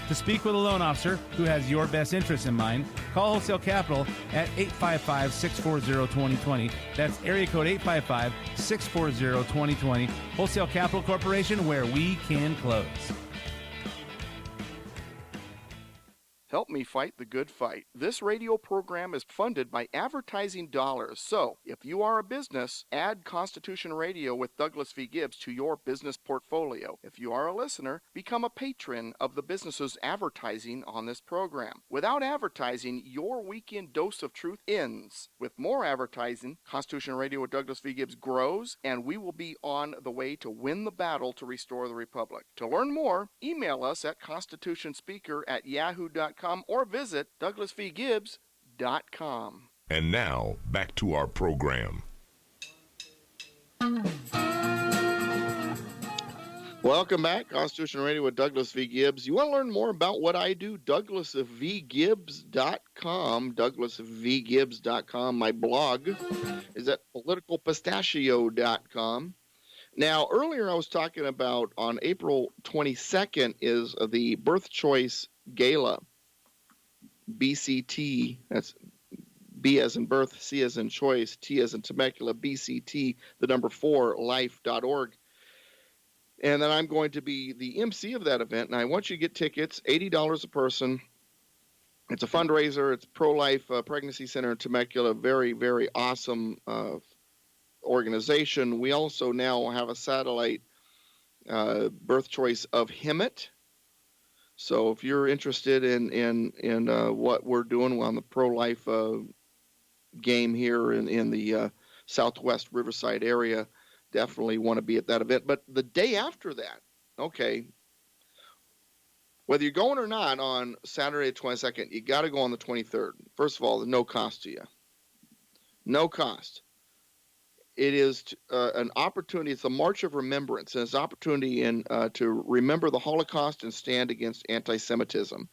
To speak with a loan officer who has your best interests in mind, call Wholesale Capital at 855-640-2020. That's area code 855-640-2020. Wholesale Capital Corporation, where we can close. Help me fight the good fight. This radio program is funded by advertising dollars. So, if you are a business, add Constitution Radio with Douglas V. Gibbs to your business portfolio. If you are a listener, become a patron of the business's advertising on this program. Without advertising, your weekend dose of truth ends. With more advertising, Constitution Radio with Douglas V. Gibbs grows, and we will be on the way to win the battle to restore the Republic. To learn more, email us at constitutionspeaker@yahoo.com or visit douglasvgibbs.com. And now, back to our program. Welcome back, Constitution Radio with Douglas V. Gibbs. You want to learn more about what I do? douglasvgibbs.com. douglasvgibbs.com. My blog is at politicalpistachio.com. Now, earlier I was talking about on April 22nd is the Birth Choice Gala. BCT, that's B as in birth, C as in choice, T as in Temecula, BCT, the number 4, life.org. And then I'm going to be the MC of that event, and I want you to get tickets, $80 a person. It's a fundraiser. It's Pro-Life Pregnancy Center in Temecula, very, very awesome organization. We also now have a satellite birth choice of HIMET. So if you're interested in what we're doing on the pro-life game here in the Southwest Riverside area, definitely want to be at that event. But the day after that, okay, whether you're going or not on Saturday the 22nd, you got to go on the 23rd. First of all, there's no cost to you. No cost. It is an opportunity. It's a March of Remembrance, and it's an opportunity to remember the Holocaust and stand against anti-Semitism.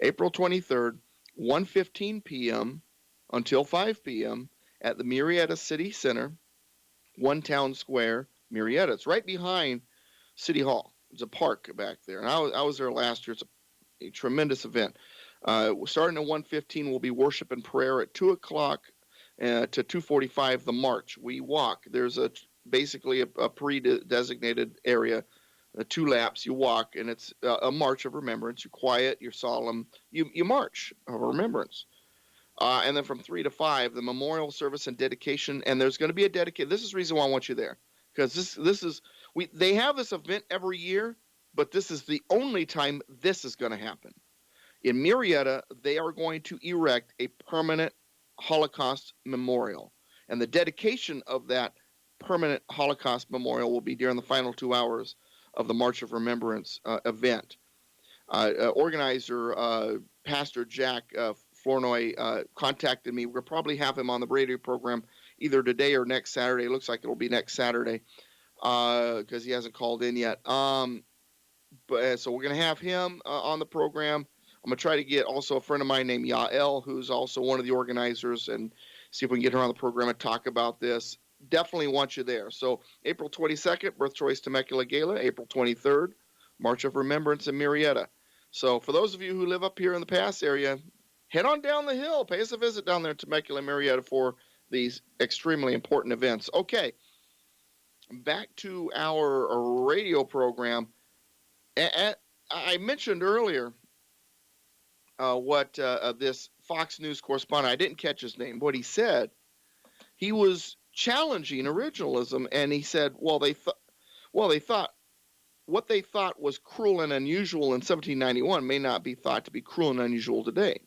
April 23rd, 1:15 p.m. until 5 p.m. at the Murrieta City Center, One Town Square, Murrieta. It's right behind City Hall. There's a park back there, and I was there last year. It's a tremendous event. Starting at 1:15, we'll be worship and prayer at 2 o'clock to 2:45. The march. We walk. There's basically a pre-designated area. 2 laps, you walk, and it's a march of remembrance. You're quiet, you're solemn, you march of remembrance. And then from 3 to 5, the memorial service and dedication, and there's going to be a dedication. This is the reason why I want you there, because they have this event every year, but this is the only time this is going to happen. In Murrieta, they are going to erect a permanent Holocaust memorial, and the dedication of that permanent Holocaust memorial will be during the final 2 hours of the March of Remembrance event. Organizer Pastor Jack Flournoy contacted me. We'll probably have him on the radio program either today or next Saturday. It looks like it'll be next Saturday because he hasn't called in yet. So we're going to have him on the program. I'm going to try to get also a friend of mine named Yael, who's also one of the organizers, and see if we can get her on the program and talk about this. Definitely want you there. So April 22nd, Birth Choice Temecula Gala. April 23rd, March of Remembrance in Murrieta. So for those of you who live up here in the Pass area, head on down the hill. Pay us a visit down there in Temecula, Murrieta for these extremely important events. Okay, back to our radio program. I mentioned earlier what this Fox News correspondent, I didn't catch his name, what he said. He was challenging originalism, and he said, what they thought was cruel and unusual in 1791 may not be thought to be cruel and unusual today.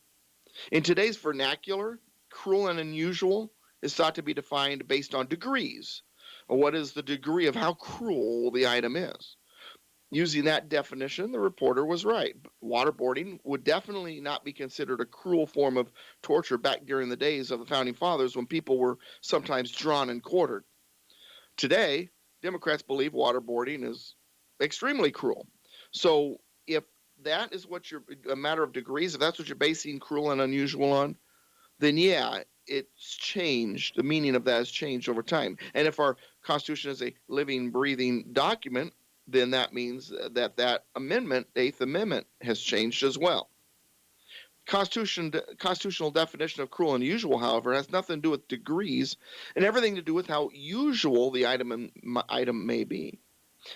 In today's vernacular, cruel and unusual is thought to be defined based on degrees, or what is the degree of how cruel the item is. Using that definition, the reporter was right. Waterboarding would definitely not be considered a cruel form of torture back during the days of the Founding Fathers when people were sometimes drawn and quartered. Today, Democrats believe waterboarding is extremely cruel. So if that is what a matter of degrees, if that's what you're basing cruel and unusual on, then yeah, it's changed. The meaning of that has changed over time. And if our Constitution is a living, breathing document, then that means that amendment, the 8th Amendment, has changed as well. Constitutional definition of cruel and unusual, however, has nothing to do with degrees and everything to do with how usual the item may be.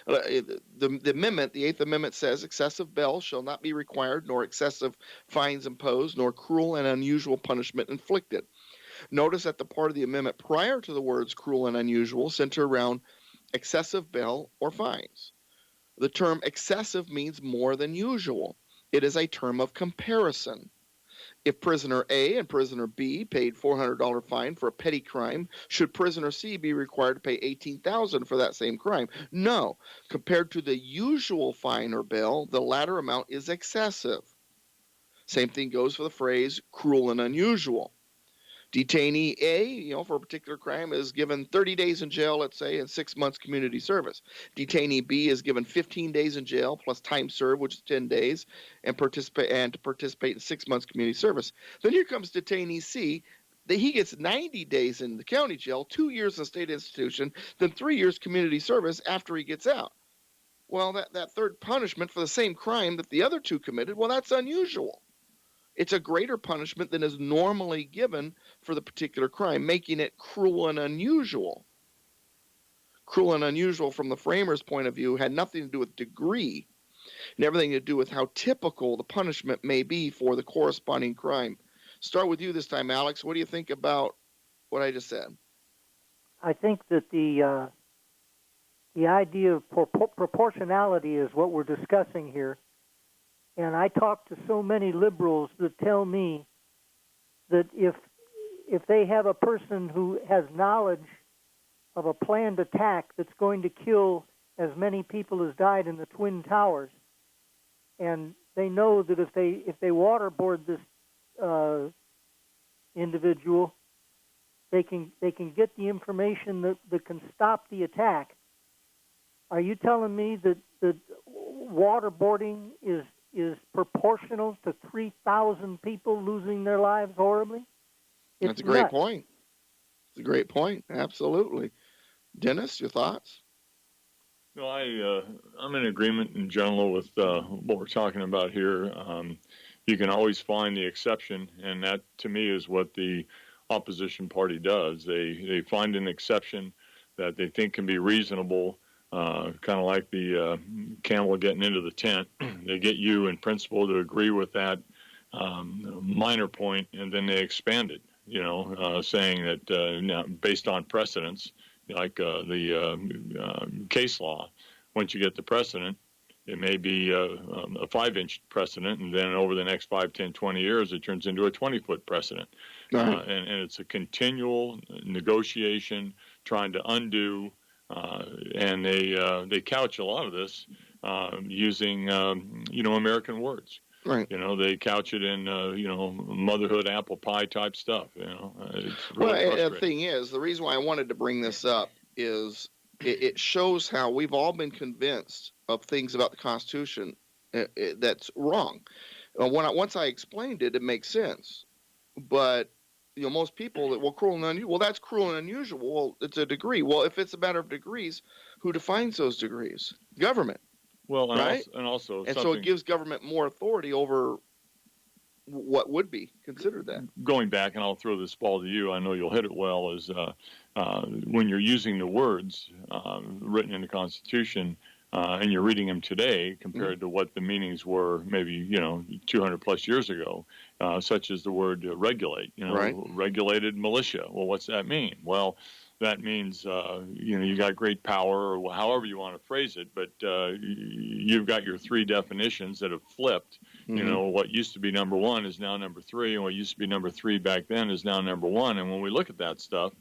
The amendment, the 8th Amendment says, excessive bail shall not be required, nor excessive fines imposed, nor cruel and unusual punishment inflicted. Notice that the part of the amendment prior to the words cruel and unusual center around excessive bail or fines. The term excessive means more than usual. It is a term of comparison. If prisoner A and prisoner B paid $400 fine for a petty crime, should prisoner C be required to pay $18,000 for that same crime? No. Compared to the usual fine or bail, the latter amount is excessive. Same thing goes for the phrase cruel and unusual. Detainee A, for a particular crime is given 30 days in jail, let's say, and 6 months community service. Detainee B is given 15 days in jail plus time served, which is 10 days, and to participate in 6 months community service. Then here comes detainee C. He gets 90 days in the county jail, 2 years in a state institution, then 3 years community service after he gets out. Well, that third punishment for the same crime that the other two committed, well, that's unusual. It's a greater punishment than is normally given for the particular crime, making it cruel and unusual. Cruel and unusual from the framers' point of view had nothing to do with degree and everything to do with how typical the punishment may be for the corresponding crime. Start with you this time, Alex. What do you think about what I just said? I think that the idea of proportionality is what we're discussing here. And I talk to so many liberals that tell me that if they have a person who has knowledge of a planned attack that's going to kill as many people as died in the Twin Towers, and they know that if they waterboard this individual, they can get the information that can stop the attack. Are you telling me that waterboarding is proportional to 3,000 people losing their lives horribly? That's a great point. It's a great point. Absolutely. Dennis, your thoughts? No, I'm in agreement in general with what we're talking about here. You can always find the exception, and that, to me, is what the opposition party does. They find an exception that they think can be reasonable, kind of like the camel getting into the tent. They get you, in principle, to agree with that minor point, and then they expand it, saying that now, based on precedents, like the case law, once you get the precedent, it may be a 5-inch precedent, and then over the next 5, 10, 20 years, it turns into a 20-foot precedent. Right. And it's a continual negotiation, trying to undo, and they couch a lot of this using, American words. Right. They couch it in, motherhood, apple pie type stuff. It's really frustrating. The thing is, the reason why I wanted to bring this up is it shows how we've all been convinced of things about the Constitution that's wrong. Once I explained it, it makes sense. But most people cruel and unusual. Well, that's cruel and unusual. Well, it's a degree. Well, if it's a matter of degrees, who defines those degrees? Government. Well, right? So it gives government more authority over what would be considered that. Going back, and I'll throw this ball to you, I know you'll hit it well, is when you're using the words written in the Constitution and you're reading them today compared to what the meanings were maybe, 200 plus years ago, such as the word regulate, right. Regulated militia. Well, what's that mean? Well, that means, you got great power, or however you want to phrase it, but you've got your 3 definitions that have flipped. Mm-hmm. What used to be number 1 is now number 3, and what used to be number 3 back then is now number 1. And when we look at that stuff,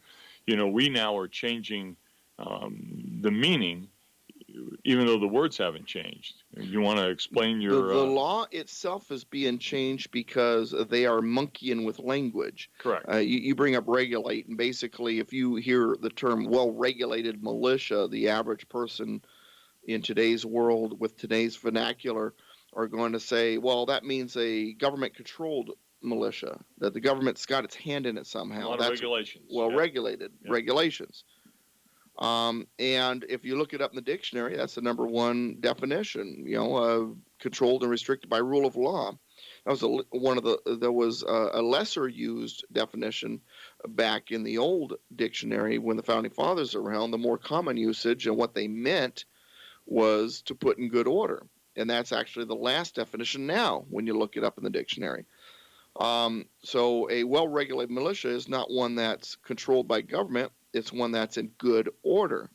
we now are changing the meaning, even though the words haven't changed. You want to explain your... The law itself is being changed because they are monkeying with language. Correct. You bring up regulate, and basically if you hear the term well-regulated militia, the average person in today's world with today's vernacular are going to say, well, that means a government-controlled militia, that the government's got its hand in it somehow. A lot of regulations. Well-regulated regulations. And if you look it up in the dictionary, that's the number 1 definition, controlled and restricted by rule of law. That was there was a lesser used definition back in the old dictionary when the Founding Fathers were around. The more common usage and what they meant was to put in good order. And that's actually the last definition now when you look it up in the dictionary. So a well-regulated militia is not one that's controlled by government. It's one that's in good order,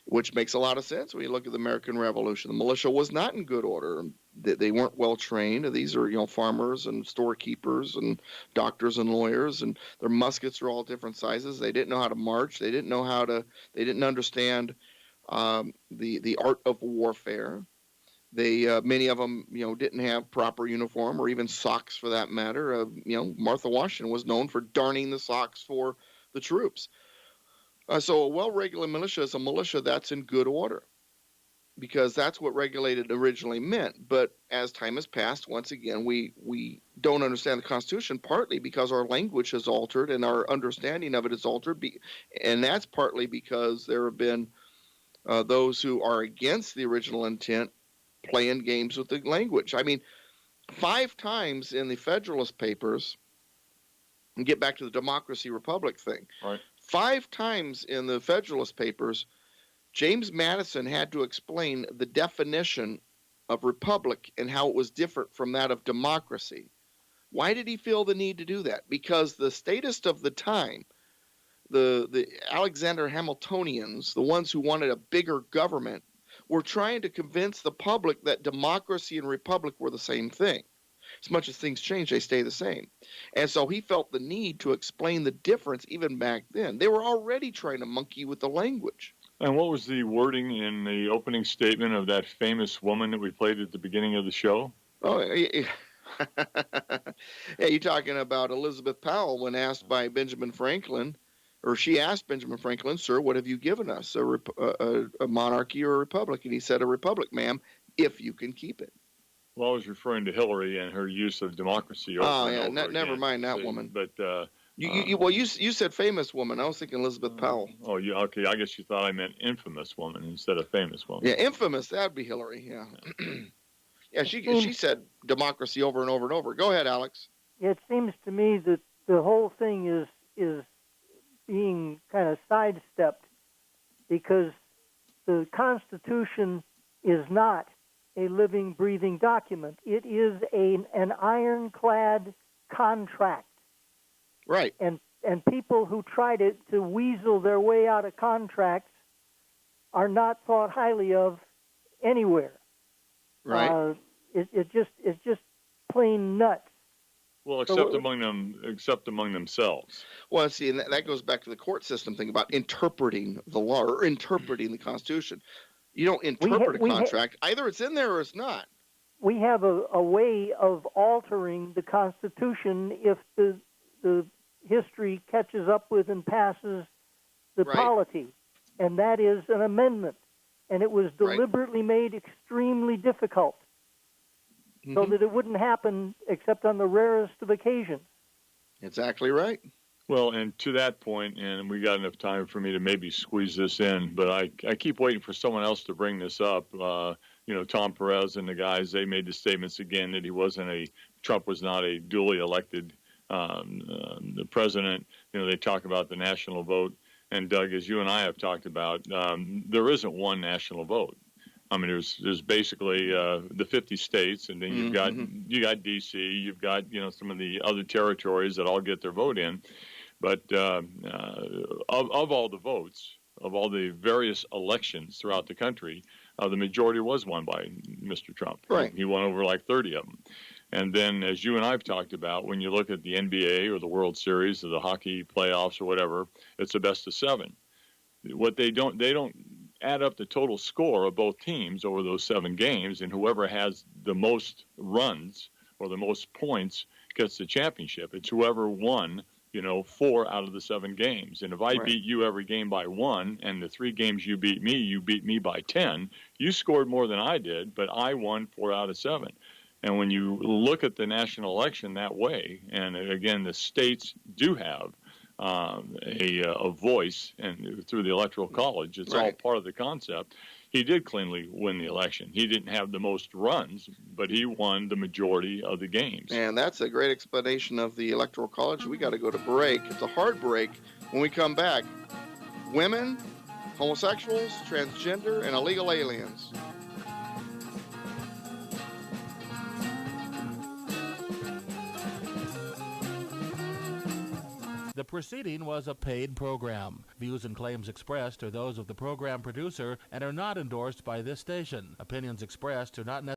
which makes a lot of sense when you look at the American Revolution. The militia was not in good order. They weren't well trained. These are, farmers and storekeepers and doctors and lawyers, and their muskets are all different sizes. They didn't know how to march. They didn't understand the art of warfare. Many of them, didn't have proper uniform or even socks for that matter. Martha Washington was known for darning the socks for the troops. So a well-regulated militia is a militia that's in good order, because that's what regulated originally meant. But as time has passed, once again, we don't understand the Constitution, partly because our language has altered and our understanding of it is altered. And that's partly because there have been those who are against the original intent playing games with the language. I mean, 5 times in the Federalist Papers, and get back to the democracy republic thing, right. 5 times in the Federalist Papers, James Madison had to explain the definition of republic and how it was different from that of democracy. Why did he feel the need to do that? Because the statist of the time, the Alexander Hamiltonians, the ones who wanted a bigger government, were trying to convince the public that democracy and republic were the same thing. As much as things change, they stay the same. And so he felt the need to explain the difference even back then. They were already trying to monkey with the language. And what was the wording in the opening statement of that famous woman that we played at the beginning of the show? Oh, yeah, you're talking about Elizabeth Powell when asked by Benjamin Franklin, or she asked Benjamin Franklin, "Sir, what have you given us, a monarchy or a republic?" And he said, "A republic, ma'am, if you can keep it." Well, I was referring to Hillary and her use of democracy. Over Never mind that woman. But you said famous woman. I was thinking Elizabeth Powell. Oh, yeah, okay. I guess you thought I meant infamous woman instead of famous woman. Yeah, infamous. That'd be Hillary. Yeah. Yeah, she said democracy over and over and over. Go ahead, Alex. It seems to me that the whole thing is being kind of sidestepped because the Constitution is not a living, breathing document. It is an ironclad contract. Right. And people who try to weasel their way out of contracts are not thought highly of anywhere. Right. It's just plain nuts. Well, except among themselves. Well, see, and that goes back to the court system thing about interpreting the law or interpreting the Constitution. You don't interpret a contract. Either it's in there or it's not. We have a way of altering the Constitution if the history catches up with and passes the polity, and that is an amendment. And it was deliberately made extremely difficult so that it wouldn't happen except on the rarest of occasions. Exactly right. Well, and to that point, and we got enough time for me to maybe squeeze this in, but I keep waiting for someone else to bring this up. Tom Perez and the guys, they made the statements again that Trump was not a duly elected the president. They talk about the national vote. And Doug, as you and I have talked about, there isn't one national vote. I mean, there's basically the 50 states, and then you got D.C., you've got some of the other territories that all get their vote in. But of all the votes, of all the various elections throughout the country, the majority was won by Mr. Trump. Right. He won over like 30 of them. And then, as you and I have talked about, when you look at the NBA or the World Series or the hockey playoffs or whatever, it's a best of 7. What they don't add up the total score of both teams over those 7 games, and whoever has the most runs or the most points gets the championship. It's whoever won, 4 out of the 7 games. And if I beat you every game by 1, and the 3 games you beat me by 10, you scored more than I did, but I won 4 out of 7. And when you look at the national election that way, and again, the states do have a voice, and through the Electoral College, it's all part of the concept. He did cleanly win the election. He didn't have the most runs, but he won the majority of the games. And that's a great explanation of the Electoral College. We got to go to break. It's a hard break. When we come back, women, homosexuals, transgender, and illegal aliens. The proceeding was a paid program. Views and claims expressed are those of the program producer and are not endorsed by this station. Opinions expressed are not necessarily